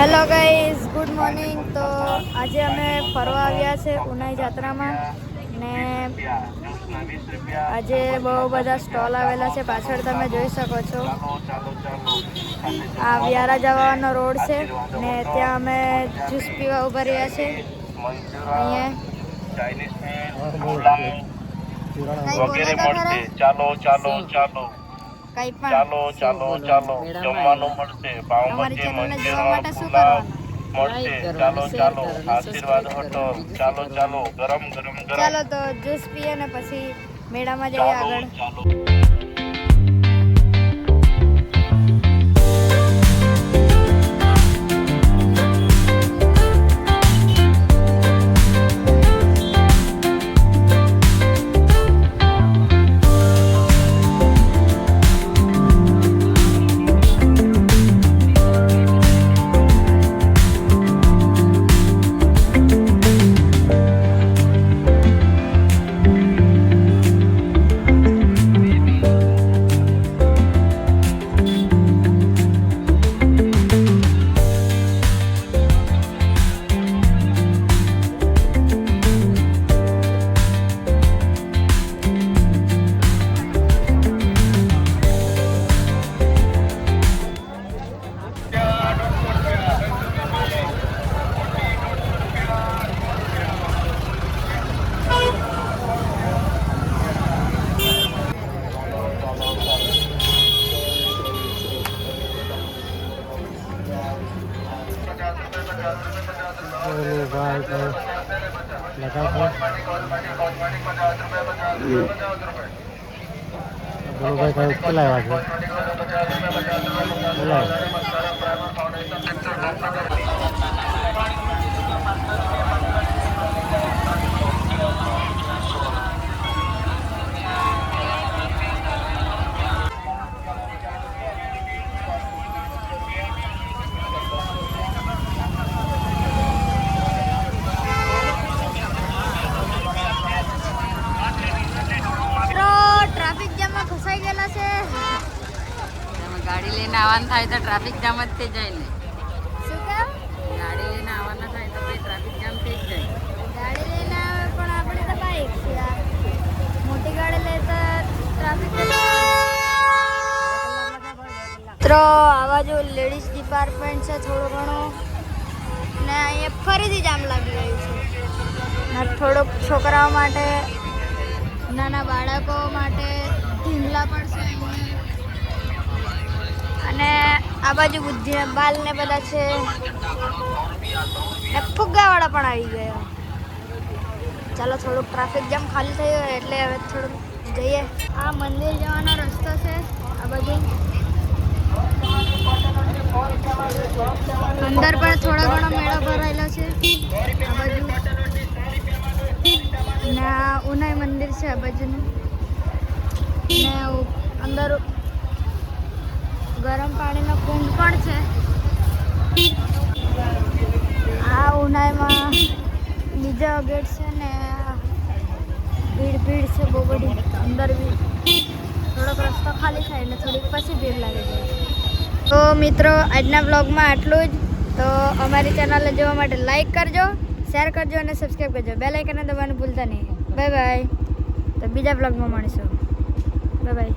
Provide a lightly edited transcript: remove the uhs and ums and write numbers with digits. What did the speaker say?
Hello guys, good morning. તો આજે અમે ફરવા આવ્યા છે ઉનાઈ જાત્રામાં ને આજે બહુ બધા સ્ટોલ આવેલા છે. પાછળ તમે જોઈ શકો છો. આ વ્યારા જવાનો રોડ છે ને ત્યાં અમે જ્યુસ પીવા ઉભા રહ્યા છે. જમવાનું મળશે, પાઉંભાજી, મંચુરિયન, પુલાવ મળશે. ચાલો આશીર્વાદ હોટલ. ચાલો ગરમ ગરમ. ચાલો તો જ્યુસ પીએ ને પછી મેળામાં જઈએ આગળ. ગાડી લઈને આવવાનું થાય તો ટ્રાફિક જામ જ થઈ જાય ને. શું કામ? ગાડી લઈને આવવાના થાય તો ટ્રાફિક જામ થઈ જ જાય. ગાડી લઈને આવે પણ આપણે તો બાઈક છે. મોટી ગાડી લે તો ટ્રાફિક તો આવા જો લેડીઝ ડિપાર્ટમેન્ટ છે થોડું ઘણું ને અહીંયા ફરીથી જામ લાગી ગયું છે ને થોડુંક છોકરાઓ માટે, નાના બાળકો માટે ઢીંગલા પણ છે અને આ બાજુ બુદ્ધિ બાલ ને બધા છે ને ફુગ્ગાવાળા પણ આવી ગયા. ચાલો થોડુંક ટ્રાફિક જામ ખાલી થયું એટલે હવે થોડુંક જઈએ. આ મંદિર જવાનો રસ્તો છે. આ બાજુ અંદર પણ થોડો ઘણો મેળો ભરાયેલો છે. આ બાજુ ને આ ઉનાઈ મંદિર છે આ બાજુનું ને અંદર ગરમ પાણીનો કુંડ પણ છે. આ ઉનાઈમાં બીજો ગેટ છે ને ભીડ છે બહુ બધી. અંદર બી થોડોક રસ્તો ખાલી થાય ને થોડીક પછી ભીડ લાગી જાય. તો મિત્રો, આજના બ્લોગમાં આટલું જ. તો અમારી ચેનલને જોવા માટે લાઈક કરજો, શેર કરજો અને સબસ્ક્રાઈબ કરજો. બેલ આઇકન દબાવવાનું ભૂલતા નહીં. Bye bye. તો બીજા બ્લોગમાં મળીશું. Bye bye.